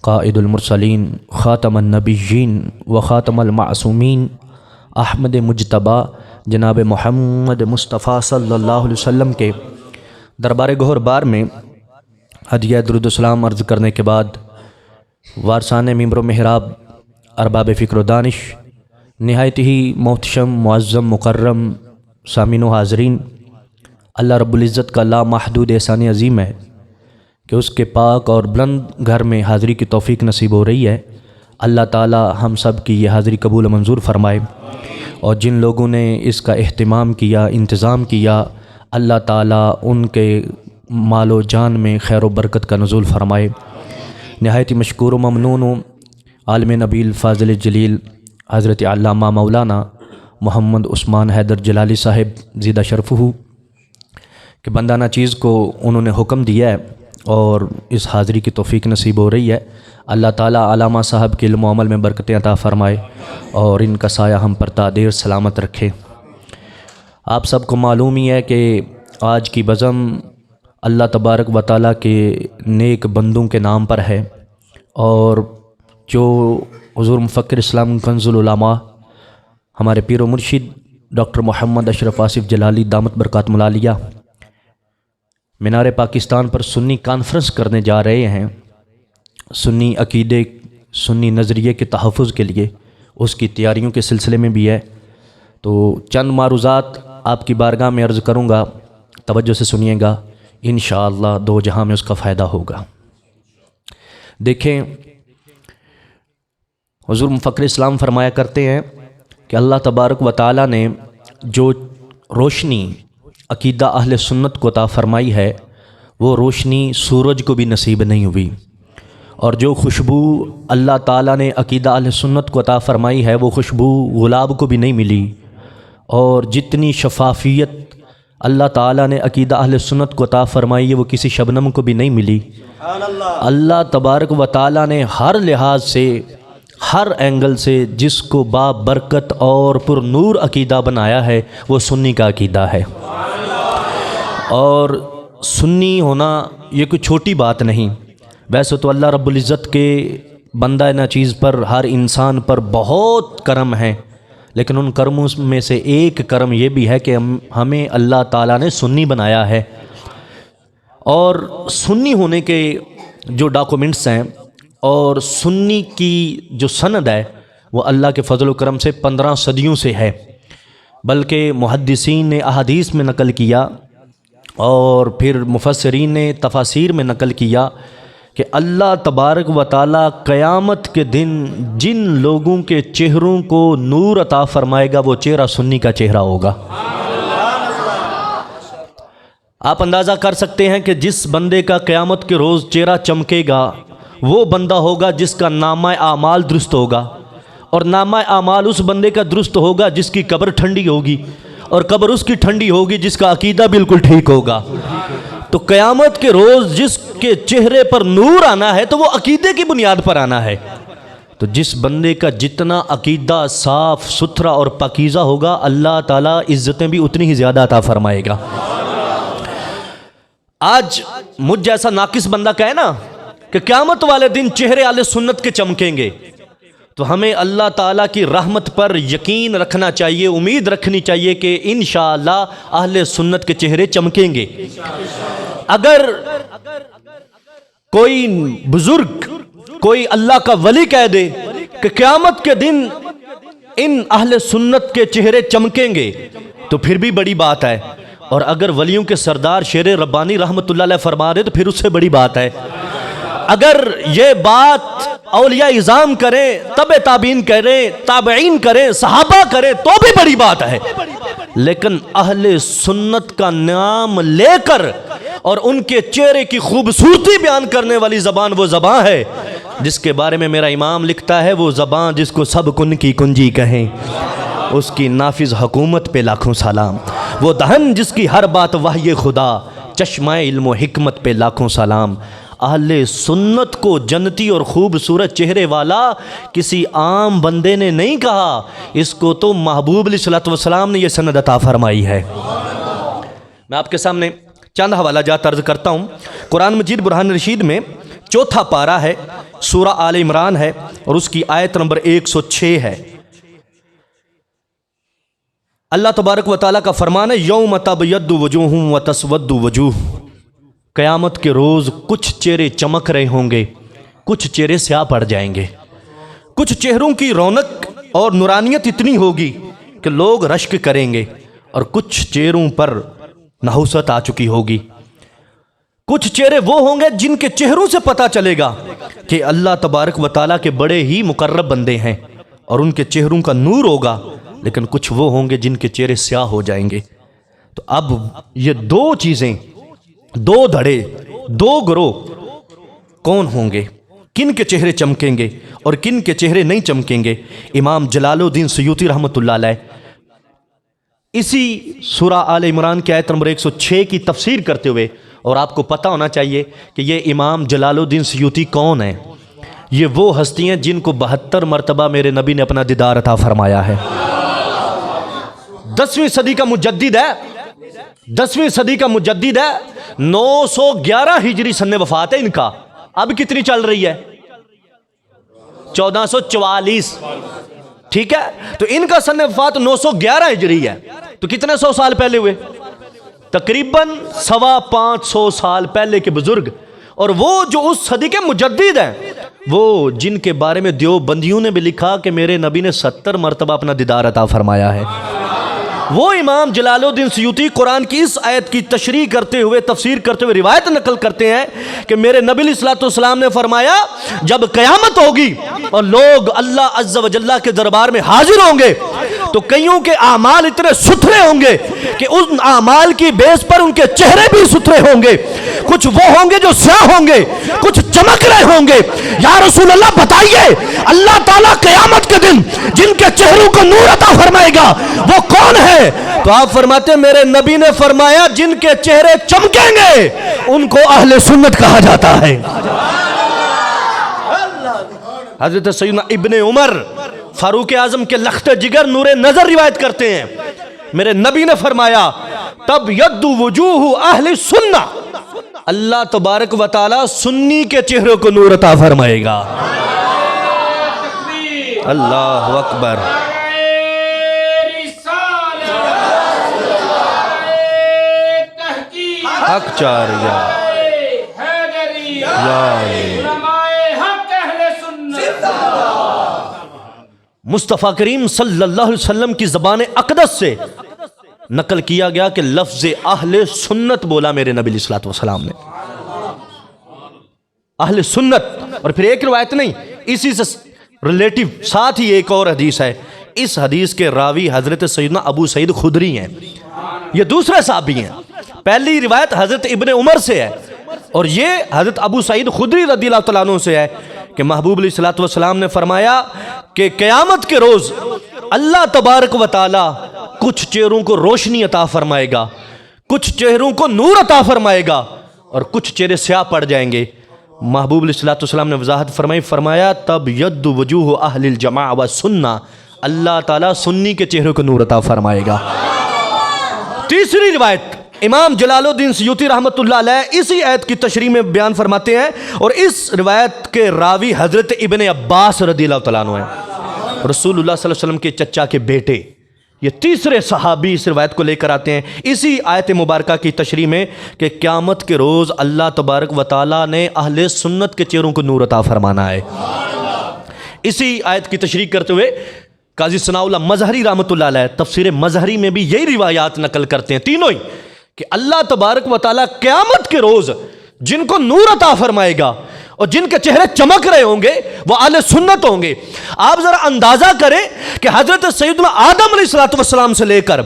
قائد المرسلین خاتم النبیین و خاتم المعصومین احمد مجتبیٰ جناب محمد مصطفیٰ صلی اللہ علیہ وسلم کے دربار گہر بار میں ہدیہ درود و سلام عرض کرنے کے بعد وارثان ممبر و محراب ارباب فکر و دانش نہایت ہی محتشم معظم مکرم سامعین و حاضرین، اللہ رب العزت کا لامحدود احسان عظیم ہے کہ اس کے پاک اور بلند گھر میں حاضری کی توفیق نصیب ہو رہی ہے۔ اللہ تعالی ہم سب کی یہ حاضری قبول و منظور فرمائے، اور جن لوگوں نے اس کا اہتمام کیا، انتظام کیا، اللہ تعالی ان کے مال و جان میں خیر و برکت کا نزول فرمائے۔ نہایت ہی مشکور و ممنون ہوں عالم نبیل فاضل جلیل حضرت علامہ مولانا محمد عثمان حیدر جلالی صاحب زیدہ شرفہ کہ بندہ ناچیز کو انہوں نے حکم دیا ہے اور اس حاضری کی توفیق نصیب ہو رہی ہے۔ اللہ تعالیٰ علامہ صاحب کے علم و عمل میں برکتیں عطا فرمائے اور ان کا سایہ ہم پر تا دیر سلامت رکھے۔ آپ سب کو معلوم ہی ہے کہ آج کی بزم اللہ تبارک و تعالیٰ کے نیک بندوں کے نام پر ہے، اور جو حضور مفکر اسلام کنز العلماء ہمارے پیر و مرشد ڈاکٹر محمد اشرف آصف جلالی دامت برکات ملالیہ مینار پاکستان پر سنی کانفرنس کرنے جا رہے ہیں، سنی عقیدے، سنی نظریے کے تحفظ کے لیے، اس کی تیاریوں کے سلسلے میں بھی ہے۔ تو چند معروضات آپ کی بارگاہ میں عرض کروں گا، توجہ سے سنیے گا، انشاءاللہ دو جہاں میں اس کا فائدہ ہوگا۔ دیکھیں، حضور مفکر اسلام فرمایا کرتے ہیں کہ اللہ تبارک و تعالیٰ نے جو روشنی عقیدہ اہل سنت کو عطا فرمائی ہے، وہ روشنی سورج کو بھی نصیب نہیں ہوئی، اور جو خوشبو اللہ تعالیٰ نے عقیدہ اہل سنت کو عطا فرمائی ہے، وہ خوشبو گلاب کو بھی نہیں ملی، اور جتنی شفافیت اللہ تعالیٰ نے عقیدہ اہل سنت کو عطا فرمائی ہے، وہ کسی شبنم کو بھی نہیں ملی۔ اللہ تبارک و تعالیٰ نے ہر لحاظ سے، ہر اینگل سے جس کو با برکت اور پر نور عقیدہ بنایا ہے، وہ سنی کا عقیدہ ہے۔ اور سنی ہونا یہ کوئی چھوٹی بات نہیں۔ ویسے تو اللہ رب العزت کے بندہ ناچیز پر، ہر انسان پر بہت کرم ہے، لیکن ان کرموں میں سے ایک کرم یہ بھی ہے کہ ہمیں اللہ تعالیٰ نے سنی بنایا ہے، اور سنی ہونے کے جو ڈاکومنٹس ہیں اور سنی کی جو سند ہے، وہ اللہ کے فضل و کرم سے 15 صدیوں سے ہے، بلکہ محدثین نے احادیث میں نقل کیا اور پھر مفسرین نے تفاسیر میں نقل کیا کہ اللہ تبارک و تعالیٰ قیامت کے دن جن لوگوں کے چہروں کو نور عطا فرمائے گا، وہ چہرہ سنی کا چہرہ ہوگا۔ آپ اندازہ کر سکتے ہیں کہ جس بندے کا قیامت کے روز چہرہ چمکے گا، وہ بندہ ہوگا جس کا نامہ اعمال درست ہوگا، اور نامہ اعمال اس بندے کا درست ہوگا جس کی قبر ٹھنڈی ہوگی، اور قبر اس کی ٹھنڈی ہوگی جس کا عقیدہ بالکل ٹھیک ہوگا۔ تو قیامت کے روز جس کے چہرے پر نور آنا ہے، تو وہ عقیدے کی بنیاد پر آنا ہے۔ تو جس بندے کا جتنا عقیدہ صاف ستھرا اور پاکیزہ ہوگا، اللہ تعالیٰ عزتیں بھی اتنی ہی زیادہ عطا فرمائے گا۔ آج مجھ جیسا ناقص بندہ کہے نا کہ قیامت والے دن چہرے اہل سنت کے چمکیں گے، تو ہمیں اللہ تعالیٰ کی رحمت پر یقین رکھنا چاہیے، امید رکھنی چاہیے کہ انشاءاللہ اہل سنت کے چہرے چمکیں گے۔ اگر کوئی بزرگ، کوئی اللہ کا ولی کہہ دے کہ قیامت کے دن ان اہل سنت کے چہرے چمکیں گے، تو پھر بھی بڑی بات ہے، اور اگر ولیوں کے سردار شیر ربانی رحمت اللہ علیہ فرما دے تو پھر اس سے بڑی بات ہے۔ اگر یہ بات اولیاء اعظام کریں، تبع تابعین کریں، تابعین کریں، صحابہ کریں، تو بھی بڑی بات ہے، لیکن اہل سنت کا نام لے کر اور ان کے چہرے کی خوبصورتی بیان کرنے والی زبان وہ زبان ہے جس کے بارے میں میرا امام لکھتا ہے، وہ زبان جس کو سب کن کی کنجی کہیں، اس کی نافذ حکومت پہ لاکھوں سلام۔ وہ دہن جس کی ہر بات وحی خدا، چشمہ علم و حکمت پہ لاکھوں سلام۔ اہل سنت کو جنتی اور خوبصورت چہرے والا کسی عام بندے نے نہیں کہا، اس کو تو محبوب علیہ السلام نے یہ سند عطا فرمائی ہے۔ میں آپ کے سامنے چند حوالہ جات عرض کرتا ہوں۔ قرآن مجید برہان رشید میں چوتھا پارہ ہے، سورہ آل عمران ہے اور اس کی آیت نمبر 106 ہے۔ اللہ تبارک و تعالیٰ کا فرمان ہے یوم تبیض وجوہ وتسود وجوہ، قیامت کے روز کچھ چہرے چمک رہے ہوں گے، کچھ چہرے سیاہ پڑ جائیں گے، کچھ چہروں کی رونق اور نورانیت اتنی ہوگی کہ لوگ رشک کریں گے، اور کچھ چہروں پر نحوست آ چکی ہوگی۔ کچھ چہرے وہ ہوں گے جن کے چہروں سے پتہ چلے گا کہ اللہ تبارک و تعالیٰ کے بڑے ہی مقرب بندے ہیں، اور ان کے چہروں کا نور ہوگا، لیکن کچھ وہ ہوں گے جن کے چہرے سیاہ ہو جائیں گے۔ تو اب یہ دو چیزیں، دو دھڑے، دو گروہ کون ہوں گے، کن کے چہرے چمکیں گے اور کن کے چہرے نہیں چمکیں گے؟ امام جلال الدین سیوطی رحمۃ اللہ علیہ اسی سورہ آل عمران کی آیت نمبر 106 کی تفسیر کرتے ہوئے، اور آپ کو پتہ ہونا چاہیے کہ یہ امام جلال الدین سیوطی کون ہیں؟ یہ وہ ہستی ہیں جن کو 72 مرتبہ میرے نبی نے اپنا دیدار عطا فرمایا ہے۔ 10ویں صدی کا مجدد ہے، 10ویں صدی کا مجدد ہے، 911 ہجری سن وفات ہے ان کا۔ اب کتنی چل رہی ہے؟ 1444، ٹھیک ہے؟ تو ان کا سن وفات 911 ہجری ہے، تو کتنے سو سال پہلے ہوئے؟ تقریباً 525 سال پہلے کے بزرگ، اور وہ جو اس صدی کے مجدد ہیں، وہ جن کے بارے میں دیوبندیوں نے بھی لکھا کہ میرے نبی نے 70 مرتبہ اپنا دیدار عطا فرمایا ہے، وہ امام جلال الدین سیوطی قرآن کی اس آیت کی تشریح کرتے ہوئے، تفسیر کرتے ہوئے روایت نقل کرتے ہیں کہ میرے نبی علیہ الصلوۃ والسلام نے فرمایا جب قیامت ہوگی اور لوگ اللہ عز و جل کے دربار میں حاضر ہوں گے تو کئیوں کے اعمال اتنے ستھرے ہوں گے کہ ان اعمال کی بیس پر ان کے چہرے بھی ستھرے ہوں گے، کچھ وہ ہوں گے جو سیاہ ہوں گے، کچھ چمک رہے ہوں گے۔ یا رسول اللہ بتائیے اللہ تعالیٰ قیامت کے دن جن کے چہروں کو نور عطا فرمائے گا وہ کون ہے؟ تو آپ فرماتے ہیں میرے نبی نے فرمایا جن کے چہرے چمکیں گے ان کو اہل سنت کہا جاتا ہے۔ حضرت سیدنا ابن عمر فاروق اعظم کے لخت جگر نور نظر روایت کرتے ہیں، میرے نبی نے فرمایا تب ید وجوہ اہل سنہ، اللہ تبارک و تعالی سنی کے چہروں کو نور عطا فرمائے گا۔ اللہ اکبر۔ حق چاریا مصطفیٰ کریم صلی اللہ علیہ وسلم کی زبان اقدس سے نقل کیا گیا کہ لفظ اہل سنت بولا میرے نبی علیہ الصلوۃ والسلام نے، اہل سنت۔ اور پھر ایک روایت نہیں، اسی سے ریلیٹیو ساتھ ہی ایک اور حدیث ہے، اس حدیث کے راوی حضرت سیدنا ابو سعید خدری ہیں، یہ دوسرے صحابی ہیں۔ پہلی روایت حضرت ابن عمر سے ہے اور یہ حضرت ابو سعید خدری رضی اللہ تعالیٰ عنہ سے ہے کہ محبوب علیہ الصلوۃ والسلام نے فرمایا کہ قیامت کے روز اللہ تبارک و تعالی کچھ چہروں کو روشنی عطا فرمائے گا، کچھ چہروں کو نور عطا فرمائے گا، اور کچھ چہرے سیاہ پڑ جائیں گے۔ محبوب علیہ الصلوۃ والسلام نے وضاحت فرمایا تب ید وجوہ اہل الجماع والسنہ، اللہ تعالیٰ سنی کے چہروں کو نور عطا فرمائے گا۔ تیسری روایت امام جلال الدین سیوطی رحمۃ اللہ علیہ اسی آیت کی تشریح میں بیان فرماتے ہیں، اور اس روایت کے راوی حضرت ابن عباس رضی اللہ تعالیٰ عنہ ہیں، رسول اللہ صلی اللہ علیہ وسلم کے چچا کے بیٹے۔ یہ تیسرے صحابی اس روایت کو لے کر آتے ہیں اسی آیت مبارکہ کی تشریح میں کہ قیامت کے روز اللہ تبارک و تعالیٰ نے اہل سنت کے چہروں کو نور عطا فرمانا ہے۔ اسی آیت کی تشریح کرتے ہوئے قاضی ثناء اللہ مظہری رحمۃ اللہ علیہ تفسیر مظہری میں بھی یہی روایات نقل کرتے ہیں تینوں ہی، کہ اللہ تبارک و تعالیٰ قیامت کے روز جن کو نور عطا فرمائے گا اور جن کے چہرے چمک رہے ہوں گے وہ اہل سنت ہوں گے۔ آپ ذرا اندازہ کریں کہ حضرت سیدنا آدم علیہ الصلوۃ والسلام سے لے کر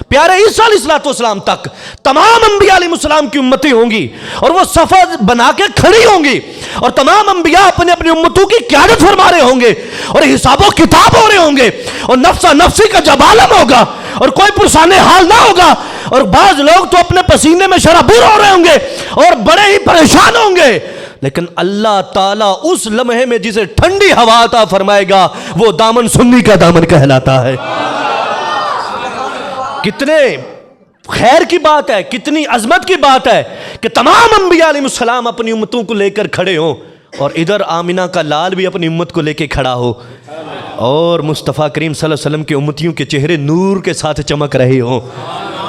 پیارے عیسیٰ علیہ الصلوۃ والسلام تک تمام انبیاء علیہ السلام کی امتیں ہوں گی، اور وہ صف بنا کے کھڑی ہوں گی، اور تمام انبیاء اپنے اپنی امتوں کی قیادت فرما رہے ہوں گے، اور حساب و کتاب ہو رہے ہوں گے، اور نفسا نفسی کا جب عالم ہوگا اور کوئی پرسان حال نہ ہوگا، اور بعض لوگ تو اپنے پسینے میں شرابور ہو رہے ہوں گے اور بڑے ہی پریشان ہوں گے، لیکن اللہ تعالیٰ اس لمحے میں جسے ٹھنڈی ہوا عطا فرمائے گا وہ دامن سنی کا دامن کہلاتا ہے۔ کتنے خیر کی بات ہے، کتنی عظمت کی بات ہے کہ تمام انبیاء علیہ السلام اپنی امتوں کو لے کر کھڑے ہوں، اور ادھر آمینہ کا لال بھی اپنی امت کو لے کے کھڑا ہو، اور مصطفیٰ کریم صلی اللہ علیہ وسلم کے امتیوں کے چہرے نور کے ساتھ چمک رہے ہوں،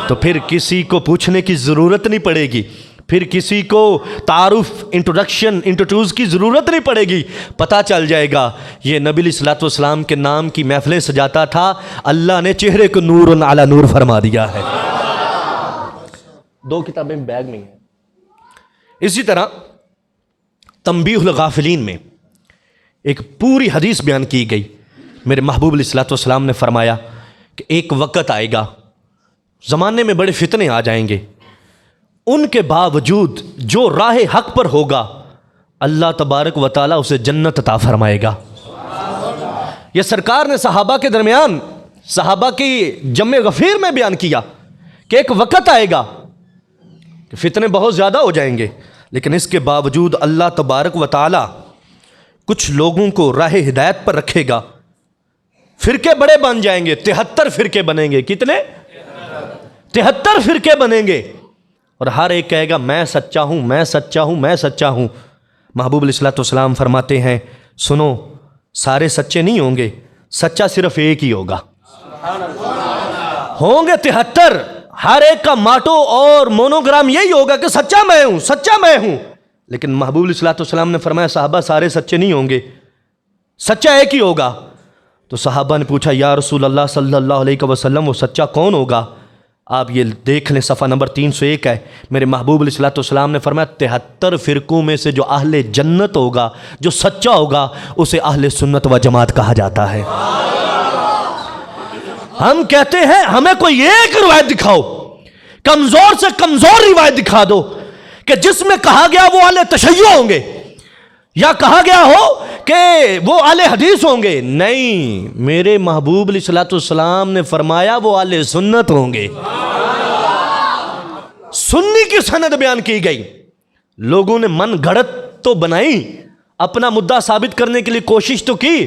تو پھر کسی کو پوچھنے کی ضرورت نہیں پڑے گی، پھر کسی کو تعارف انٹروڈیوس کی ضرورت نہیں پڑے گی، پتہ چل جائے گا یہ نبی علیہ الصلوۃ والسلام کے نام کی محفلیں سجاتا تھا، اللہ نے چہرے کو نور علی نور فرما دیا ہے۔ 2 کتابیں بیگ میں ہیں۔ اسی طرح تنبیہ الغافلین میں ایک پوری حدیث بیان کی گئی، میرے محبوب علیہ الصلوۃ والسلام نے فرمایا کہ ایک وقت آئے گا، زمانے میں بڑے فتنے آ جائیں گے، ان کے باوجود جو راہ حق پر ہوگا اللہ تبارک و تعالیٰ اسے جنت عطا فرمائے گا۔ یہ سرکار نے صحابہ کے درمیان، صحابہ کی جمع غفیر میں بیان کیا کہ ایک وقت آئے گا کہ فتنے بہت زیادہ ہو جائیں گے، لیکن اس کے باوجود اللہ تبارک و تعالیٰ کچھ لوگوں کو راہ ہدایت پر رکھے گا، فرقے بڑے بن جائیں گے، 73 فرقے بنیں گے۔ کتنے؟ 73 فرقے بنیں گے، اور ہر ایک کہے گا میں سچا ہوں، میں سچا ہوں، میں سچا ہوں۔ محبوب علیہ الصلوۃ والسلام فرماتے ہیں سنو، سارے سچے نہیں ہوں گے، سچا صرف ایک ہی ہوگا۔ ہوں گے 73، ہر ایک کا ماٹو اور مونوگرام یہی ہوگا کہ سچا میں ہوں، سچا میں ہوں۔ لیکن محبوب علیہ الصلوۃ والسلام نے فرمایا صحابہ سارے سچے نہیں ہوں گے، سچا ایک ہی ہوگا۔ تو صحابہ نے پوچھا یا رسول اللہ صلی اللہ علیہ وسلم وہ سچا کون ہوگا؟ آپ یہ دیکھ لیں صفحہ نمبر 301 ہے، میرے محبوب علیہ الصلوۃ والسلام نے فرمایا 73 فرقوں میں سے جو اہل جنت ہوگا، جو سچا ہوگا، اسے اہل سنت و جماعت کہا جاتا ہے۔ ہم کہتے ہیں ہمیں کوئی ایک روایت دکھاؤ، کمزور سے کمزور روایت دکھا دو کہ جس میں کہا گیا وہ اہل تشیع ہوں گے، یا کہا گیا ہو کہ وہ اہل حدیث ہوں گے۔ نہیں، میرے محبوب علیہ الصلوۃ والسلام نے فرمایا وہ اہل سنت ہوں گے۔ سنی کی سند بیان کی گئی، لوگوں نے من گھڑت تو بنائی، اپنا مدعا ثابت کرنے کے لیے کوشش تو کی،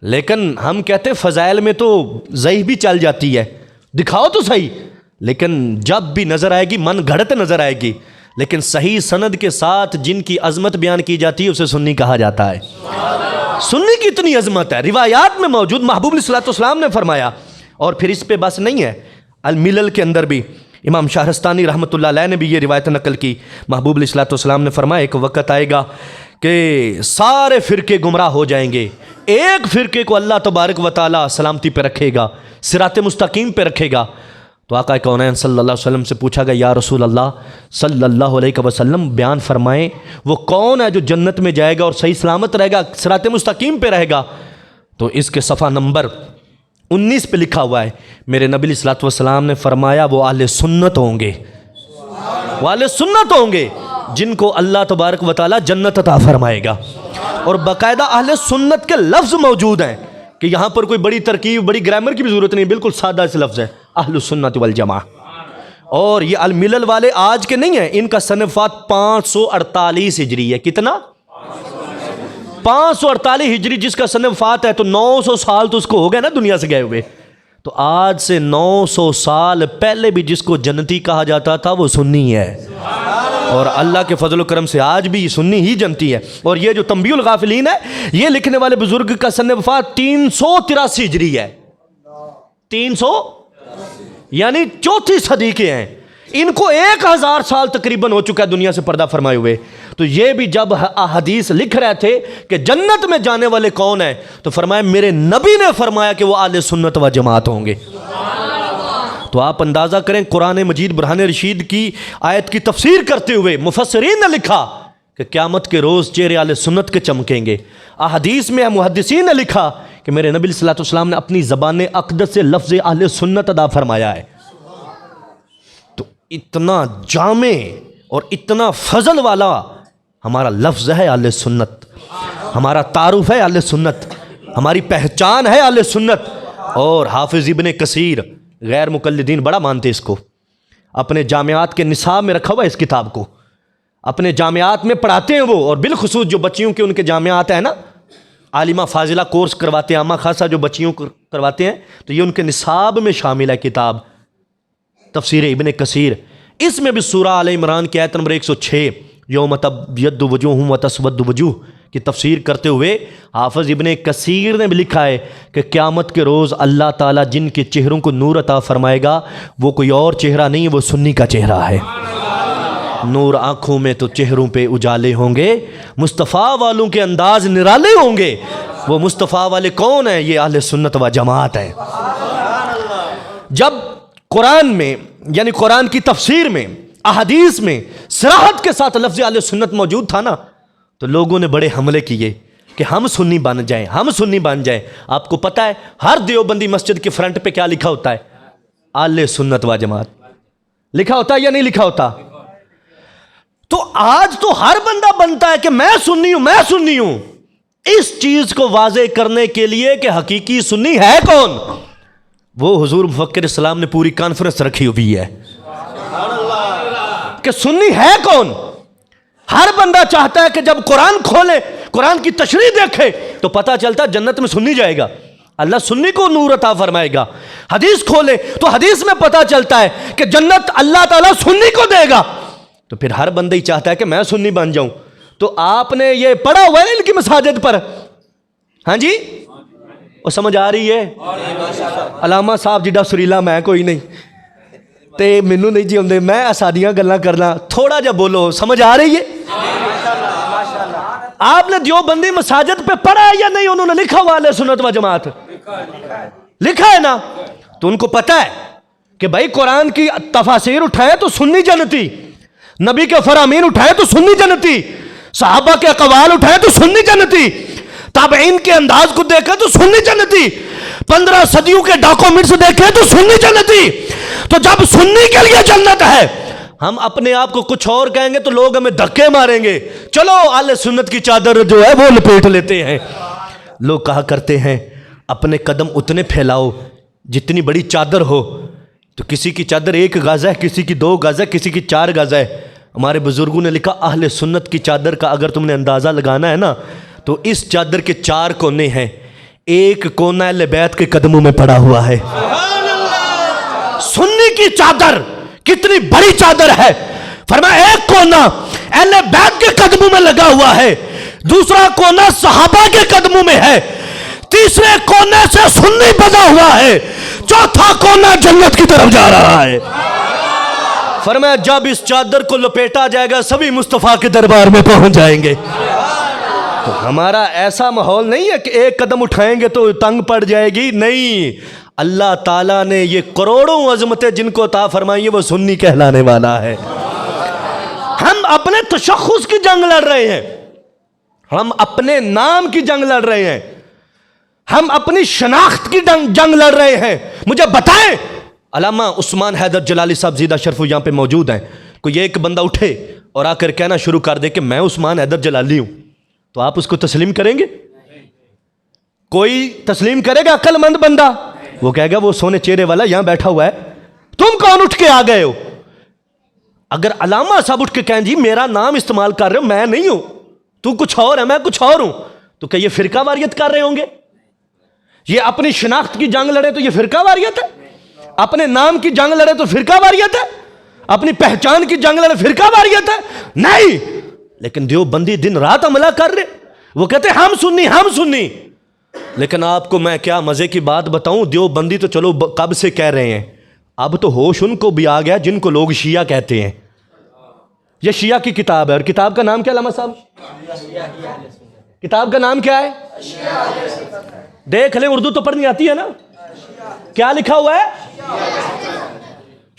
لیکن ہم کہتے فضائل میں تو ضعیف بھی چل جاتی ہے، دکھاؤ تو صحیح، لیکن جب بھی نظر آئے گی من گھڑت نظر آئے گی، لیکن صحیح سند کے ساتھ جن کی عظمت بیان کی جاتی ہے اسے سنی کہا جاتا ہے۔ سنی کی اتنی عظمت ہے، روایات میں موجود، محبوب علیہ الصلوۃ والسلام نے فرمایا۔ اور پھر اس پہ بس نہیں ہے، الملل کے اندر بھی امام شہرستانی رحمۃ اللہ علیہ نے بھی یہ روایت نقل کی، محبوب علیہ الصلوۃ والسلام نے فرمایا ایک وقت آئے گا کہ سارے فرقے گمراہ ہو جائیں گے، ایک فرقے کو اللہ تبارک و تعالیٰ سلامتی پہ رکھے گا، صراط مستقیم پہ رکھے گا۔ تو آقا کونین صلی اللہ علیہ وسلم سے پوچھا گیا یا رسول اللہ صلی اللہ علیہ وسلم بیان فرمائیں وہ کون ہے جو جنت میں جائے گا اور صحیح سلامت رہے گا، صراط مستقیم پہ رہے گا؟ تو اس کے صفحہ نمبر 19 پہ لکھا ہوا ہے، میرے نبی علیہ الصلوۃ والسلام نے فرمایا وہ اہل سنت ہوں گے، وہ اہل سنت ہوں گے جن کو اللہ تبارک و تعالیٰ جنت عطا فرمائے گا۔ اور باقاعدہ اہل سنت کے لفظ موجود ہیں کہ یہاں پر کوئی بڑی ترکیب، بڑی گرامر کی بھی ضرورت نہیں، بالکل سادہ سے لفظ ہے اہل سنت والجماع۔ اور یہ الملل والے آج کے نہیں ہیں، ان کا سن وفات 548 ہجری ہے۔ کتنا؟ 548 ہجری جس کا سن وفات ہے، تو 900 سال تو اس کو ہو گئے نا دنیا سے گئے ہوئے۔ تو آج سے 900 سال پہلے بھی جس کو جنتی کہا جاتا تھا وہ سنی ہے، اور اللہ کے فضل و کرم سے آج بھی سنی ہی جنتی ہے۔ اور یہ جو تنبیہ الغافلین ہے، یہ لکھنے والے بزرگ کا سن وفات 383 ہجری ہے، 300 یعنی 4تھی صدی کے ہیں، ان کو 1000 سال تقریباً ہو چکا ہے دنیا سے پردہ فرمائے ہوئے۔ تو یہ بھی جب احادیث لکھ رہے تھے کہ جنت میں جانے والے کون ہیں، تو فرمایا میرے نبی نے فرمایا کہ وہ اہل سنت و جماعت ہوں گے۔ تو آپ اندازہ کریں، قرآن مجید برہان رشید کی آیت کی تفسیر کرتے ہوئے مفسرین نے لکھا کہ قیامت کے روز چہرے اہل سنت کے چمکیں گے۔ احادیث میں محدثین نے لکھا کہ میرے نبی صلی اللہ علیہ وسلم نے اپنی زبان اقدس سے لفظ اہل سنت ادا فرمایا ہے۔ تو اتنا جامع اور اتنا فضل والا ہمارا لفظ ہے اہل سنت، ہمارا تعارف ہے اہل سنت، ہماری پہچان ہے اہل سنت۔ اور حافظ ابن کثیر، غیر مقلدین بڑا مانتے اس کو، اپنے جامعات کے نصاب میں رکھا ہوا ہے اس کتاب کو، اپنے جامعات میں پڑھاتے ہیں وہ، اور بالخصوص جو بچیوں کے ان کے جامعات ہیں نا، عالمہ فاضلہ کورس کرواتے ہیں، عامہ خاصہ جو بچیوں کو کرواتے ہیں، تو یہ ان کے نصاب میں شامل ہے کتاب تفسیر ابن کثیر۔ اس میں بھی سورہ آل عمران کی آیت نمبر 106 یوم تبیض وجوہ و تسود وجوہ کی تفسیر کرتے ہوئے حافظ ابن کثیر نے بھی لکھا ہے کہ قیامت کے روز اللہ تعالیٰ جن کے چہروں کو نور عطا فرمائے گا وہ کوئی اور چہرہ نہیں، وہ سنی کا چہرہ ہے۔ نور آنکھوں میں تو چہروں پہ اجالے ہوں گے، مصطفیٰ والوں کے انداز نرالے ہوں گے۔ وہ مصطفیٰ والے کون ہیں؟ یہ اہل سنت و جماعت ہیں۔ جب قرآن میں یعنی قرآن کی تفسیر میں، احادیث میں صراحت کے ساتھ لفظ اہل سنت موجود تھا نا، تو لوگوں نے بڑے حملے کیے کہ ہم سنی بن جائیں، ہم سنی بن جائیں۔ آپ کو پتہ ہے ہر دیوبندی مسجد کے فرنٹ پہ کیا لکھا ہوتا ہے؟ اہل سنت و جماعت لکھا ہوتا ہے یا نہیں لکھا ہوتا؟ تو آج تو ہر بندہ بنتا ہے کہ میں سنی ہوں، میں سنی ہوں۔ اس چیز کو واضح کرنے کے لیے کہ حقیقی سنی ہے کون، وہ حضور مفکر اسلام نے پوری کانفرنس رکھی ہوئی ہے کہ سنی ہے کون۔ ہر بندہ چاہتا ہے کہ جب قرآن کھولے، قرآن کی تشریح دیکھے تو پتہ چلتا ہے جنت میں سنی جائے گا، اللہ سنی کو نور عطا فرمائے گا۔ حدیث کھولے تو حدیث میں پتہ چلتا ہے کہ جنت اللہ تعالیٰ سنی کو دے گا، تو پھر ہر بندہ ہی چاہتا ہے کہ میں سنی بن جاؤں۔ تو آپ نے یہ پڑھا ہوا ہے ان کی مساجد پر؟ ہاں جی، وہ سمجھ آ رہی ہے؟ علامہ صاحب جیڈا سریلا میں کوئی نہیں تے مینو نہیں جی آتے، میں اسادیاں گلاں کرنا، تھوڑا جا بولو، سمجھ آ رہی ہے؟ آپ نے دیوبندی مساجد پہ پڑھا ہے یا نہیں؟ انہوں نے لکھا ہوا اہل سنت و جماعت لکھا ہے نا، تو ان کو پتہ ہے کہ بھائی قرآن کی تفاسیر اٹھائے تو سنی جنتی، نبی کے فرامین اٹھائے تو سنی جنتی، صحابہ کے اقوال اٹھائے تو سنی جنتی، تابعین کے انداز کو دیکھے تو سنی جنتی، 15 صدیوں کے ڈاکومنٹس دیکھے تو سنی جنتی۔ تو جب سنی کے لیے جنت ہے، ہم اپنے آپ کو کچھ اور کہیں گے تو لوگ ہمیں دھکے ماریں گے۔ چلو اہل سنت کی چادر جو ہے وہ لپیٹ لیتے ہیں۔ لوگ کہا کرتے ہیں اپنے قدم اتنے پھیلاؤ جتنی بڑی چادر ہو، تو کسی کی چادر 1 گز ہے، کسی کی 2 گز ہے، کسی کی 4 گز ہے۔ ہمارے بزرگوں نے لکھا اہل سنت کی چادر کا اگر تم نے اندازہ لگانا ہے نا، تو اس چادر کے 4 کونے ہیں، ایک کونا اہل بیت کے قدموں میں پڑا ہوا ہے۔ سنی کی چادر کتنی بڑی چادر ہے، فرمایا ایک کونا اہل بیت کے قدموں میں لگا ہوا ہے، دوسرا کونا صحابہ کے قدموں میں ہے، تیسرے کونے سے سنی بنا ہوا ہے، چوتھا کونا جنت کی طرف جا رہا ہے۔ فرمایا جب اس چادر کو لپیٹا جائے گا سبھی مصطفیٰ کے دربار میں پہنچ جائیں گے۔ تو ہمارا ایسا ماحول نہیں ہے کہ ایک قدم اٹھائیں گے تو تنگ پڑ جائے گی، نہیں، اللہ تعالیٰ نے یہ کروڑوں عظمتیں جن کو عطا فرمائی وہ سنی کہلانے والا ہے۔ ہم اپنے تشخص کی جنگ لڑ رہے ہیں، ہم اپنے نام کی جنگ لڑ رہے ہیں، ہم اپنی شناخت کی جنگ لڑ رہے ہیں۔ مجھے بتائیں، علامہ عثمان حیدر جلالی صاحب زیدہ شرف یہاں پہ موجود ہیں، کوئی ایک بندہ اٹھے اور آ کر کہنا شروع کر دے کہ میں عثمان حیدر جلالی ہوں، تو آپ اس کو تسلیم کریں گے؟ کوئی تسلیم کرے گا عقل مند بندہ؟ وہ کہے گا وہ سونے چہرے والا یہاں بیٹھا ہوا ہے، تم کون اٹھ کے آ گئے ہو؟ اگر علامہ صاحب اٹھ کے کہیں جی میرا نام استعمال کر رہے ہو، میں نہیں ہوں، تو کچھ اور ہے، میں کچھ اور ہوں، تو کہ یہ فرقہ واریت کر رہے ہوں گے؟ یہ اپنی شناخت کی جنگ لڑے تو یہ فرقہ واریت ہے، اپنے نام کی جنگ لڑے تو فرقہ واریت ہے، اپنی پہچان کی جنگ لڑے فرقہ واریت ہے؟ نہیں۔ لیکن دیوبندی دن رات عملہ کر رہے، وہ کہتے ہیں ہم سنی، ہم سنی۔ لیکن آپ کو میں کیا مزے کی بات بتاؤں، دیوبندی تو چلو کب سے کہہ رہے ہیں، اب تو ہوش ان کو بھی آ گیا جن کو لوگ شیعہ کہتے ہیں۔ یہ شیعہ کی کتاب ہے، اور کتاب کا نام کیا علامہ صاحب؟ کتاب کا نام کیا ہے؟ دیکھ لیں، اردو تو پڑھنی آتی ہے نا، کیا لکھا ہوا ہے؟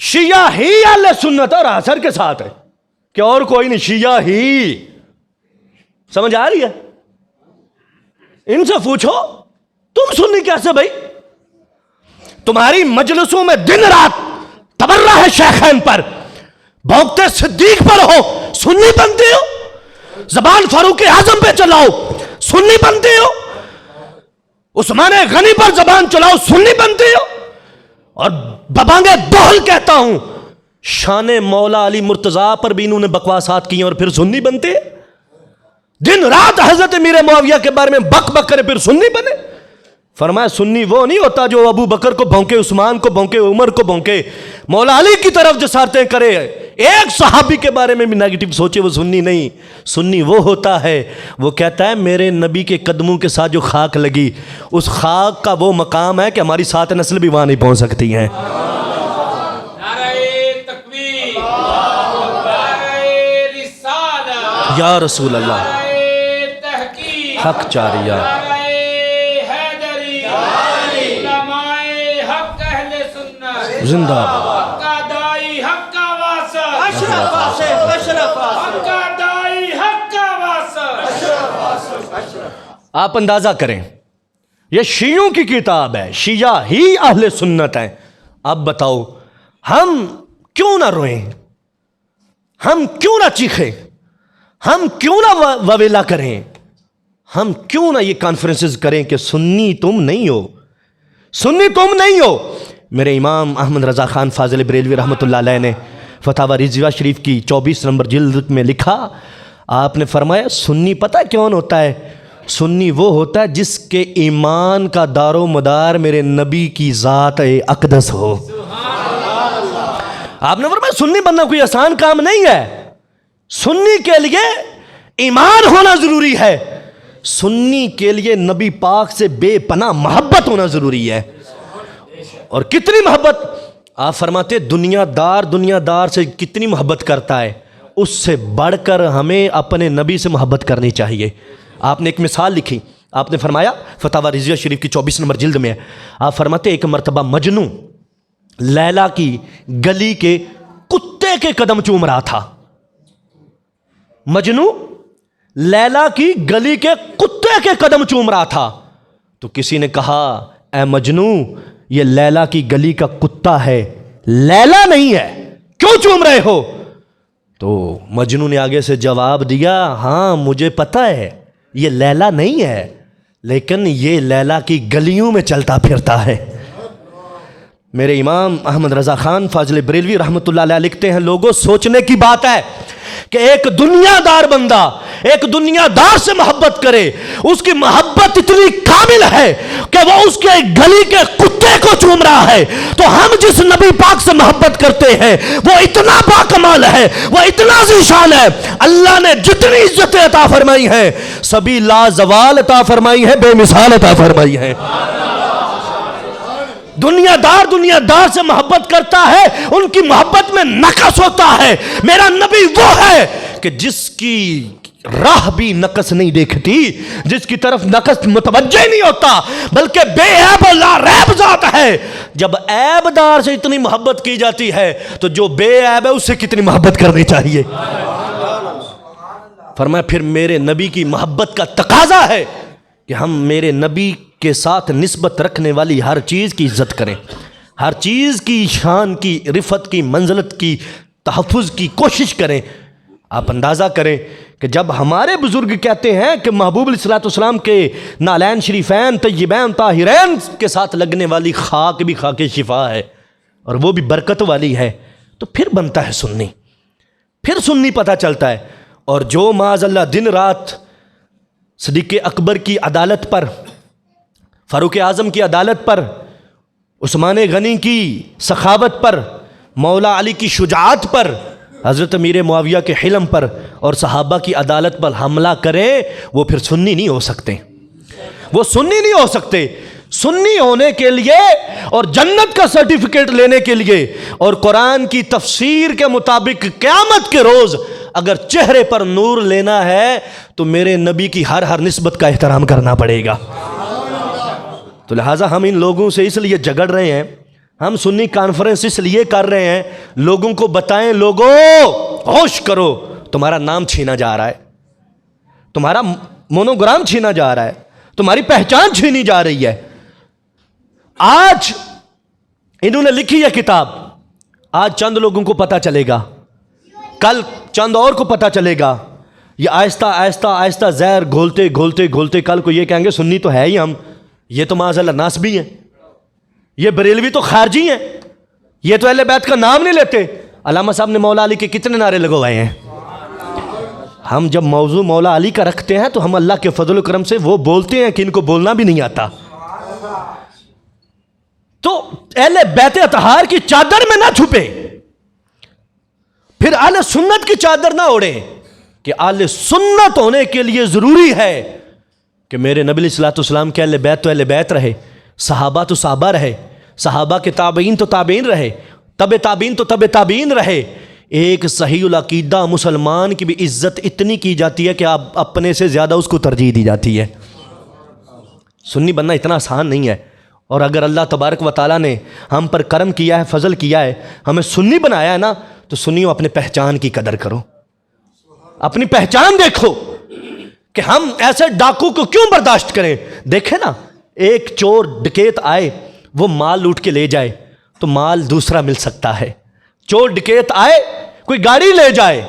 شیعہ ہی اہل سنت، اور اثر کے ساتھ ہے کہ اور کوئی نہیں، شیعہ ہی۔ سمجھ آ رہی ہے؟ ان سے پوچھو تم سنی کیسے بھائی؟ تمہاری مجلسوں میں دن رات تبرہ ہے شیخین پر، بھونکتے صدیق پر ہو، سنی بنتے ہو، زبان فاروق اعظم پہ چلاؤ، سنی بنتے ہو، عثمان غنی پر زبان چلاؤ، سنی بنتے ہو، اور ببانگ دوہل کہتا ہوں شان مولا علی مرتضیٰ پر بھی انہوں نے بکواسات کی ہیں اور پھر سنی بنتے ہیں۔ دن رات حضرت امیر معاویہ کے بارے میں بک بک کرے پھر سنی بنے۔ فرمایا سنی وہ نہیں ہوتا جو ابو بکر کو بھونکے، عثمان کو بھونکے، عمر کو بھونکے، مولا علی کی طرف جسارتیں کرے، ایک صحابی کے بارے میں بھی نیگیٹو سوچے، وہ سنی نہیں۔ سنی وہ ہوتا ہے، وہ کہتا ہے میرے نبی کے قدموں کے ساتھ جو خاک لگی، اس خاک کا وہ مقام ہے کہ ہماری 7 نسل بھی وہاں نہیں پہنچ سکتی ہیں۔ یا رسول اللہ، حق چاریہ، زندہ آپ اندازہ کریں، یہ شیعوں کی کتاب ہے، شیعہ ہی اہل سنت ہیں۔ اب بتاؤ ہم کیوں نہ روئیں، ہم کیوں نہ چیخیں، ہم کیوں نہ وویلا کریں، ہم کیوں نہ یہ کانفرنسز کریں کہ سنی تم نہیں ہو، سنی تم نہیں ہو۔ میرے امام احمد رضا خان فاضل بریلوی رحمۃ اللہ علیہ نے فتاوی رضویہ شریف کی 24 نمبر جلد میں لکھا، آپ نے فرمایا سنی پتہ کون ہوتا ہے؟ سنی وہ ہوتا ہے جس کے ایمان کا دار و مدار میرے نبی کی ذات اقدس ہو۔ آپ نے فرمایا سنی بننا کوئی آسان کام نہیں ہے، سنی کے لیے ایمان ہونا ضروری ہے، سنی کے لیے نبی پاک سے بے پناہ محبت ہونا ضروری ہے۔ اور کتنی محبت؟ آپ فرماتے دنیا دار سے کتنی محبت کرتا ہے، اس سے بڑھ کر ہمیں اپنے نبی سے محبت کرنی چاہیے۔ آپ نے ایک مثال لکھی، آپ نے فرمایا فتاوی رضویہ شریف کی 24 نمبر جلد میں، آپ فرماتے ایک مرتبہ مجنوں لیلا کی گلی کے کتے کے قدم چوم رہا تھا، مجنوں لیلا کی گلی کے کتے کے قدم چوم رہا تھا، تو کسی نے کہا اے مجنوں یہ لیلا کی گلی کا کتا ہے، لیلا نہیں ہے، کیوں چوم رہے ہو؟ تو مجنوں نے آگے سے جواب دیا ہاں مجھے پتہ ہے یہ لیلا نہیں ہے، لیکن یہ لیلا کی گلیوں میں چلتا پھرتا ہے۔ میرے امام احمد رضا خان فاضل بریلوی رحمۃ اللہ علیہ لکھتے ہیں لوگوں سوچنے کی بات ہے کہ ایک دنیا دار بندہ ایک دنیا دار سے محبت کرے، اس کی محبت اتنی کامل ہے کہ وہ اس کے گلی کے کتے کو چوم رہا ہے، تو ہم جس نبی پاک سے محبت کرتے ہیں وہ اتنا باکمال ہے، وہ اتنا ذیشان ہے، اللہ نے جتنی عزتیں عطا فرمائی ہیں سبھی لازوال عطا فرمائی ہیں، بے مثال عطا فرمائی ہیں۔ دنیا دار سے محبت کرتا ہے، ان کی محبت میں نقص ہوتا ہے۔ میرا نبی وہ ہے کہ جس کی راہ بھی نقص نہیں دیکھتی، جس کی طرف نقص متوجہ نہیں ہوتا، بلکہ بے عیب و لا ریب ذات ہے۔ جب عیب دار سے اتنی محبت کی جاتی ہے تو جو بے عیب ہے اس سے کتنی محبت کرنی چاہیے۔ فرمایا پھر میرے نبی کی محبت کا تقاضا ہے کہ ہم میرے نبی کے ساتھ نسبت رکھنے والی ہر چیز کی عزت کریں، ہر چیز کی شان کی، رفت کی، منزلت کی تحفظ کی کوشش کریں۔ آپ اندازہ کریں کہ جب ہمارے بزرگ کہتے ہیں کہ محبوب علیہ الصلوۃ والسلام کے نالین شریفین طیبین طاہرین کے ساتھ لگنے والی خاک بھی خاک شفا ہے اور وہ بھی برکت والی ہے، تو پھر بنتا ہے سنی، پھر سنی پتہ چلتا ہے۔ اور جو معاذ اللہ دن رات صدیق اکبر کی عدالت پر، فاروق اعظم کی عدالت پر، عثمان غنی کی سخاوت پر، مولا علی کی شجاعت پر، حضرت امیر معاویہ کے حلم پر اور صحابہ کی عدالت پر حملہ کریں، وہ پھر سنی نہیں ہو سکتے، وہ سنی نہیں ہو سکتے۔ سنی ہونے کے لیے اور جنت کا سرٹیفکیٹ لینے کے لیے اور قرآن کی تفسیر کے مطابق قیامت کے روز اگر چہرے پر نور لینا ہے تو میرے نبی کی ہر نسبت کا احترام کرنا پڑے گا۔ تو لہٰذا ہم ان لوگوں سے اس لیے جھگڑ رہے ہیں، ہم سنی کانفرنس اس لیے کر رہے ہیں لوگوں کو بتائیں لوگوں ہوش کرو، تمہارا نام چھینا جا رہا ہے، تمہارا مونوگرام چھینا جا رہا ہے، تمہاری پہچان چھینی جا رہی ہے۔ آج انہوں نے لکھی ہے کتاب، آج چند لوگوں کو پتہ چلے گا، کل چند اور کو پتہ چلے گا، یہ آہستہ آہستہ آہستہ زہر گھولتے گھولتے گھولتے کل کو یہ کہیں گے سنی تو ہے ہی ہم، یہ تو معاذ اللہ ناسبی ہیں، یہ بریلوی تو خارجی ہیں، یہ تو اہل بیت کا نام نہیں لیتے۔ علامہ صاحب نے مولا علی کے کتنے نعرے لگوائے ہیں۔ ہم جب موضوع مولا علی کا رکھتے ہیں تو ہم اللہ کے فضل و کرم سے وہ بولتے ہیں کہ ان کو بولنا بھی نہیں آتا۔ تو اہل بیت اطہار کی چادر میں نہ چھپے، پھر اہل سنت کی چادر نہ اوڑے، کہ اہل سنت ہونے کے لیے ضروری ہے کہ میرے نبی علیہ السلام کے اہل بیت تو اہل بیت رہے، صحابہ تو صحابہ رہے، صحابہ کے تابعین تو تابعین رہے، تبع تابعین تو تبع تابعین رہے۔ ایک صحیح العقیدہ مسلمان کی بھی عزت اتنی کی جاتی ہے کہ آپ اپنے سے زیادہ اس کو ترجیح دی جاتی ہے۔ سنی بننا اتنا آسان نہیں ہے، اور اگر اللہ تبارک و تعالیٰ نے ہم پر کرم کیا ہے، فضل کیا ہے، ہمیں سنی بنایا ہے نا، تو سنیوں اپنے پہچان کی قدر کرو، اپنی پہچان دیکھو کہ ہم ایسے ڈاکو کو کیوں برداشت کریں۔ دیکھیں نا، ایک چور ڈکیت آئے، وہ مال لوٹ کے لے جائے تو مال دوسرا مل سکتا ہے، چور ڈکیت آئے کوئی گاڑی لے جائے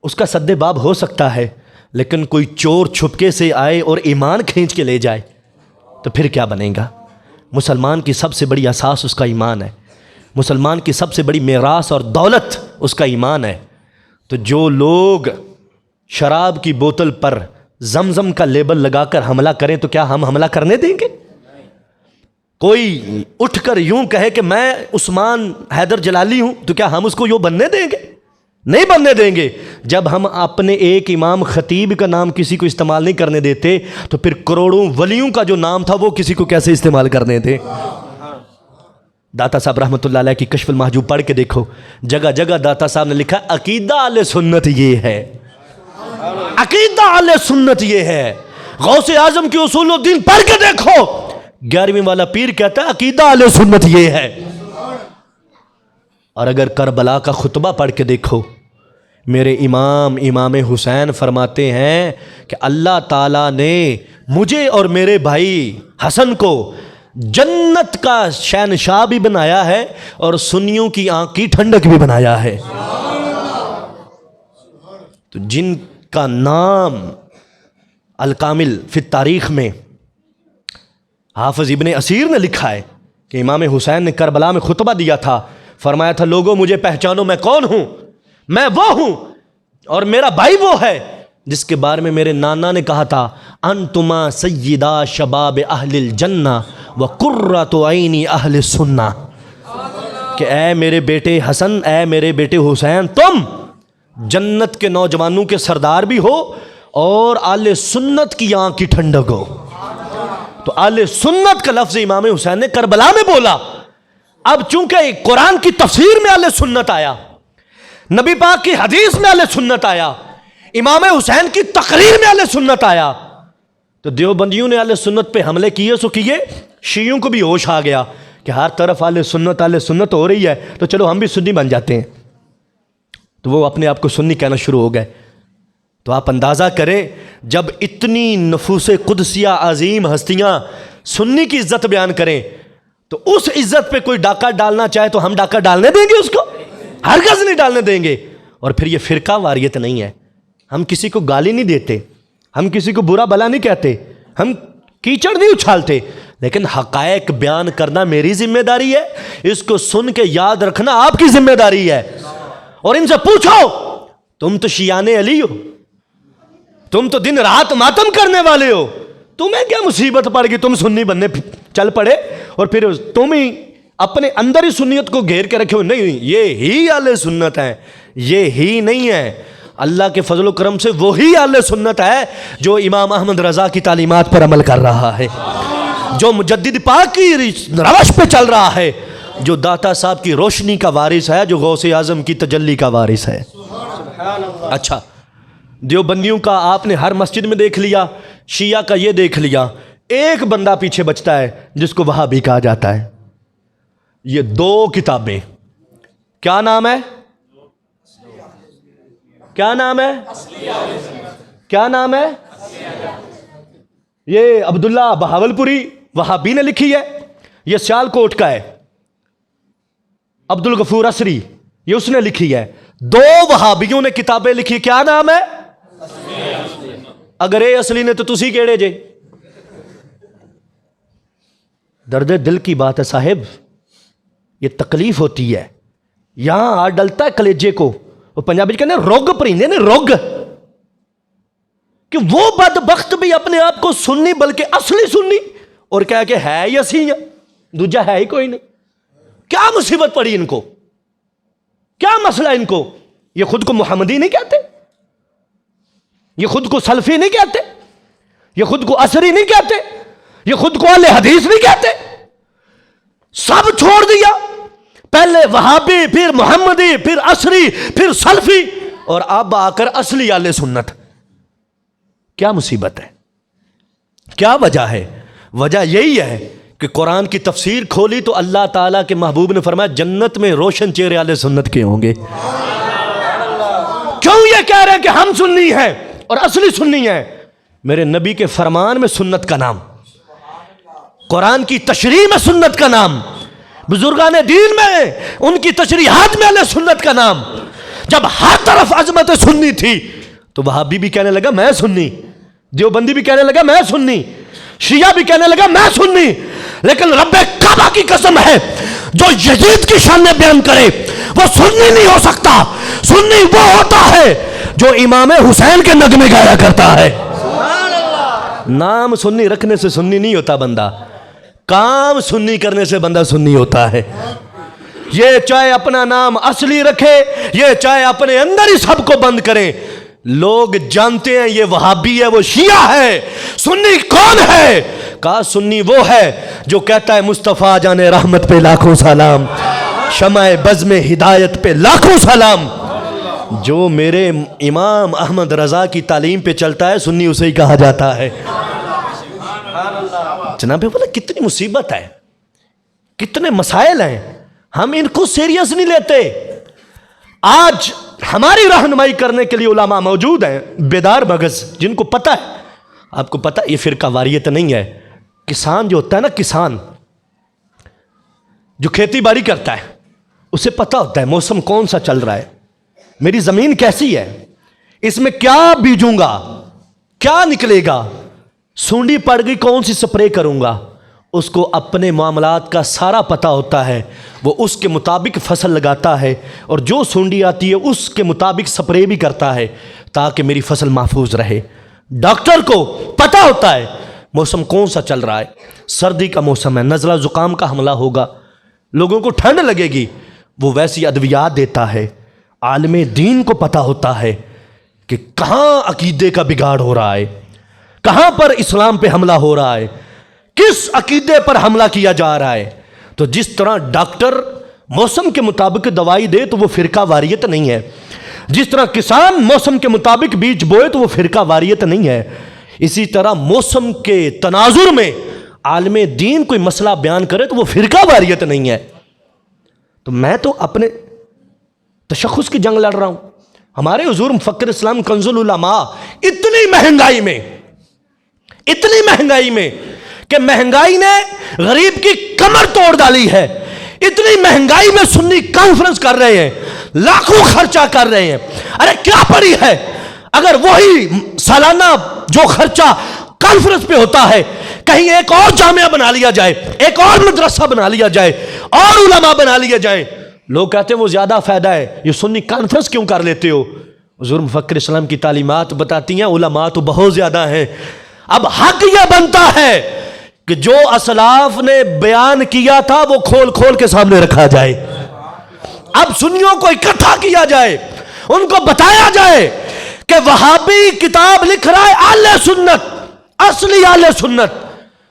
اس کا سدے باب ہو سکتا ہے، لیکن کوئی چور چھپکے سے آئے اور ایمان کھینچ کے لے جائے تو پھر کیا بنے گا؟ مسلمان کی سب سے بڑی اساس اس کا ایمان ہے، مسلمان کی سب سے بڑی میراث اور دولت اس کا ایمان ہے۔ تو جو لوگ شراب کی بوتل پر زمزم کا لیبل لگا کر حملہ کریں تو کیا ہم حملہ کرنے دیں گے؟ کوئی اٹھ کر یوں کہے کہ میں عثمان حیدر جلالی ہوں تو کیا ہم اس کو یوں بننے دیں گے؟ نہیں بننے دیں گے۔ جب ہم اپنے ایک امام خطیب کا نام کسی کو استعمال نہیں کرنے دیتے تو پھر کروڑوں ولیوں کا جو نام تھا وہ کسی کو کیسے استعمال کرنے دیں؟ داتا صاحب رحمۃ اللہ علیہ کی کشف المحجوب پڑھ کے دیکھو، جگہ جگہ داتا صاحب نے لکھا عقیدہ اہل سنت یہ ہے، عقیدہ اہل سنت یہ ہے۔ غوث اعظم کی اصول الدین پڑھ کے دیکھو، 11ویں والا پیر کہتا ہے عقیدہ اہل سنت یہ ہے۔ اور اگر کربلا کا خطبہ پڑھ کے دیکھو، میرے امام حسین فرماتے ہیں کہ اللہ تعالیٰ نے مجھے اور میرے بھائی حسن کو جنت کا شہنشاہ بھی بنایا ہے اور سنیوں کی آنکھ کی ٹھنڈک بھی بنایا ہے۔ تو جن کا نام الکامل فی التاریخ میں حافظ ابن اسیر نے لکھا ہے کہ امام حسین نے کربلا میں خطبہ دیا تھا، فرمایا تھا لوگوں مجھے پہچانو، میں کون ہوں؟ میں وہ ہوں اور میرا بھائی وہ ہے جس کے بارے میں میرے نانا نے کہا تھا انتما سیدہ شباب اہل الجنہ وقرۃ عین اہل السنہ، کہ اے میرے بیٹے حسن، اے میرے بیٹے حسین، تم جنت کے نوجوانوں کے سردار بھی ہو اور اہل سنت کی آنکھ کی ٹھنڈک ہو۔ تو اہل سنت کا لفظ امام حسین نے کربلا میں بولا۔ اب چونکہ قرآن کی تفسیر میں اہل سنت آیا، نبی پاک کی حدیث میں اہل سنت آیا، امام حسین کی تقریر میں اہل سنت آیا، تو دیوبندیوں نے اہل سنت پہ حملے کیے سو کیے، شیعوں کو بھی ہوش آ گیا کہ ہر طرف اہل سنت ہو رہی ہے تو چلو ہم بھی سنی بن جاتے ہیں، تو وہ اپنے آپ کو سنی کہنا شروع ہو گئے۔ تو آپ اندازہ کریں جب اتنی نفوس قدسیہ عظیم ہستیاں سنی کی عزت بیان کریں تو اس عزت پہ کوئی ڈاکہ ڈالنا چاہے تو ہم ڈاکہ ڈالنے دیں گے؟ اس کو ہرگز نہیں ڈالنے دیں گے۔ اور پھر یہ فرقہ واریت نہیں ہے، ہم کسی کو گالی نہیں دیتے، ہم کسی کو برا بلا نہیں کہتے، ہم کیچڑ نہیں اچھالتے، لیکن حقائق بیان کرنا میری ذمہ داری ہے، اس کو سن کے یاد رکھنا آپ کی ذمہ داری ہے۔ اور ان سے پوچھو تم تو شیعان علی ہو، تم تو دن رات ماتم کرنے والے ہو، تمہیں کیا مصیبت پڑ گئی؟ تم سنی بننے چل پڑے اور پھر تم ہی اپنے اندر ہی سنیت کو گھیر کے رکھے ہو۔ نہیں، یہ ہی اہل سنت ہے، یہ ہی نہیں ہے۔ اللہ کے فضل و کرم سے وہی اہل سنت ہے جو امام احمد رضا کی تعلیمات پر عمل کر رہا ہے، جو مجدد پاک کی روش پہ چل رہا ہے، جو داتا صاحب کی روشنی کا وارث ہے، جو غوث اعظم کی تجلی کا وارث ہے۔ اچھا، دیوبندیوں کا آپ نے ہر مسجد میں دیکھ لیا، شیعہ کا یہ دیکھ لیا، ایک بندہ پیچھے بچتا ہے جس کو وہابی کہا جاتا ہے۔ یہ دو کتابیں، کیا نام ہے؟ کیا نام ہے؟ کیا نام ہے؟ یہ عبداللہ بہاولپوری وہابی نے لکھی ہے، یہ سیال کوٹ کا ہے، عبدالغفور اسری یہ اس نے لکھی ہے۔ دو وہابیوں نے کتابیں لکھی، کیا نام ہے؟ اگر اے اصلی نے تو تسی کیڑے جے؟ درد دل کی بات ہے صاحب، یہ تکلیف ہوتی ہے، یہاں آ ڈلتا ہے کلیجے کو، وہ پنجابی کہنے روگ پریندے نے، روگ، کہ وہ بدبخت بھی اپنے آپ کو سنی بلکہ اصلی سنی اور کہہ کہ ہے ہی اسی ہیں، دوجا ہے ہی کوئی نہیں. کیا مصیبت پڑی ان کو, کیا مسئلہ ان کو؟ یہ خود کو محمدی نہیں کہتے, یہ خود کو سلفی نہیں کہتے, یہ خود کو عصری نہیں کہتے, یہ خود کو اہل حدیث نہیں کہتے. سب چھوڑ دیا, پہلے وہابی, پھر محمدی, پھر عصری, پھر سلفی, اور اب آ کر اصلی اہل سنت. کیا مصیبت ہے, کیا وجہ ہے؟ وجہ یہی ہے کہ قرآن کی تفسیر کھولی تو اللہ تعالیٰ کے محبوب نے فرمایا جنت میں روشن چہرے اہل سنت کے ہوں گے. کیوں یہ کہہ رہے ہیں کہ ہم سنی ہیں اور اصلی سنی ہیں؟ میرے نبی کے فرمان میں سنت کا نام, قرآن کی تشریح میں سنت کا نام, بزرگان دین میں ان کی تشریحات میں اہل سنت کا نام. جب ہر طرف عظمت سنی تھی تو وہابی بھی کہنے لگا میں سنی, دیوبندی بھی کہنے لگا میں سنی, شیعہ بھی کہنے لگا میں سنی. لیکن رب کعبہ کی قسم ہے جو یزید کی شان بیان کرے وہ سنی نہیں ہو سکتا. سنی وہ ہوتا ہے جو امام حسین کے نغمے گایا کرتا ہے. نام سنی رکھنے سے سنی نہیں ہوتا بندہ, کام سنی کرنے سے بندہ سنی ہوتا ہے. یہ چاہے اپنا نام اصلی رکھے, یہ چاہے اپنے اندر ہی سب کو بند کرے, لوگ جانتے ہیں یہ وہابی ہے, وہ شیعہ ہے. سنی کون ہے؟ کہا سنی وہ ہے جو کہتا ہے مصطفیٰ جان رحمت پہ لاکھوں سلام, شمع بزم ہدایت پہ لاکھوں سلام. جو میرے امام احمد رضا کی تعلیم پہ چلتا ہے سنی اسے ہی کہا جاتا ہے. جناب بولا کتنی مصیبت ہے, کتنے مسائل ہیں, ہم ان کو سیریس نہیں لیتے. آج ہماری رہنمائی کرنے کے لیے علماء موجود ہیں, بیدار مغز, جن کو پتہ ہے. آپ کو پتہ یہ فرقہ واریت نہیں ہے. کسان جو ہوتا ہے نا, کسان جو کھیتی باڑی کرتا ہے اسے پتہ ہوتا ہے موسم کون سا چل رہا ہے, میری زمین کیسی ہے, اس میں کیا بیجوں گا, کیا نکلے گا, سونڈی پڑ گئی کون سی سپرے کروں گا. اس کو اپنے معاملات کا سارا پتہ ہوتا ہے, وہ اس کے مطابق فصل لگاتا ہے, اور جو سونڈی آتی ہے اس کے مطابق سپرے بھی کرتا ہے تاکہ میری فصل محفوظ رہے. ڈاکٹر کو پتہ ہوتا ہے موسم کون سا چل رہا ہے, سردی کا موسم ہے, نزلہ زکام کا حملہ ہوگا, لوگوں کو ٹھنڈ لگے گی, وہ ویسی ادویات دیتا ہے. عالم دین کو پتہ ہوتا ہے کہ کہاں عقیدے کا بگاڑ ہو رہا ہے, کہاں پر اسلام پہ حملہ ہو رہا ہے, کس عقیدے پر حملہ کیا جا رہا ہے. تو جس طرح ڈاکٹر موسم کے مطابق دوائی دے تو وہ فرقہ واریت نہیں ہے, جس طرح کسان موسم کے مطابق بیج بوئے تو وہ فرقہ واریت نہیں ہے, اسی طرح موسم کے تناظر میں عالم دین کوئی مسئلہ بیان کرے تو وہ فرقہ واریت نہیں ہے. تو میں تو اپنے تشخص کی جنگ لڑ رہا ہوں. ہمارے حضور مفکر اسلام کنز العلماء اتنی مہنگائی میں کہ مہنگائی نے غریب کی کمر توڑ ڈالی ہے, اتنی مہنگائی میں سنی کانفرنس کر رہے ہیں, لاکھوں خرچہ کر رہے ہیں. ارے کیا پڑی ہے, اگر وہی سالانہ جو خرچہ کانفرنس پہ ہوتا ہے کہیں ایک اور جامعہ بنا لیا جائے, ایک اور مدرسہ بنا لیا جائے, اور علماء بنا لیا جائے, لوگ کہتے ہیں وہ زیادہ فائدہ ہے, یہ سنی کانفرنس کیوں کر لیتے ہو؟ حضور مفکر اسلام کی تعلیمات بتاتی ہیں علماء تو بہت زیادہ ہیں. اب حق یہ بنتا ہے کہ جو اسلاف نے بیان کیا تھا وہ کھول کھول کے سامنے رکھا جائے. اب سنیوں کو اکٹھا کیا جائے, ان کو بتایا جائے کہ وہابی کتاب لکھ رہا ہے اہل سنت, اصلی اہل سنت,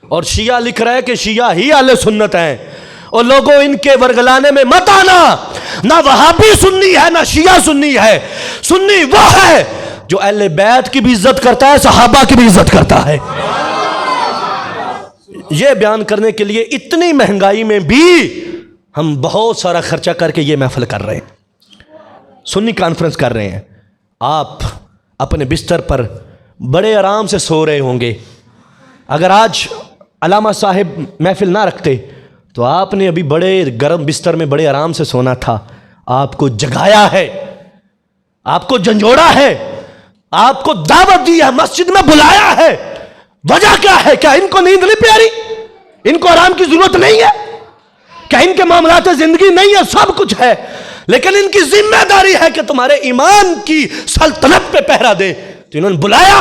اور شیعہ لکھ رہا ہے کہ شیعہ ہی اہل سنت ہیں. اور لوگوں ان کے ورگلانے میں مت آنا, نہ وہابی سنی ہے نہ شیعہ سنی ہے. سنی وہ ہے جو اہل بیت کی بھی عزت کرتا ہے, صحابہ کی بھی عزت کرتا ہے. یہ بیان کرنے کے لیے اتنی مہنگائی میں بھی ہم بہت سارا خرچہ کر کے یہ محفل کر رہے ہیں, سنی کانفرنس کر رہے ہیں. آپ اپنے بستر پر بڑے آرام سے سو رہے ہوں گے. اگر آج علامہ صاحب محفل نہ رکھتے تو آپ نے ابھی بڑے گرم بستر میں بڑے آرام سے سونا تھا. آپ کو جگایا ہے, آپ کو جھنجھوڑا ہے, آپ کو دعوت دی ہے, مسجد میں بلایا ہے. وجہ کیا ہے؟ کیا ان کو نیند نہیں پیاری؟ ان کو آرام کی ضرورت نہیں ہے؟ کیا ان کے معاملات زندگی نہیں ہے؟ سب کچھ ہے, لیکن ان کی ذمہ داری ہے کہ تمہارے ایمان کی سلطنت پہ پہرا دے. تو انہوں نے بلایا,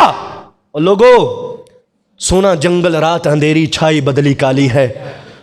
اور لوگوں سونا جنگل رات اندھیری چھائی بدلی کالی ہے,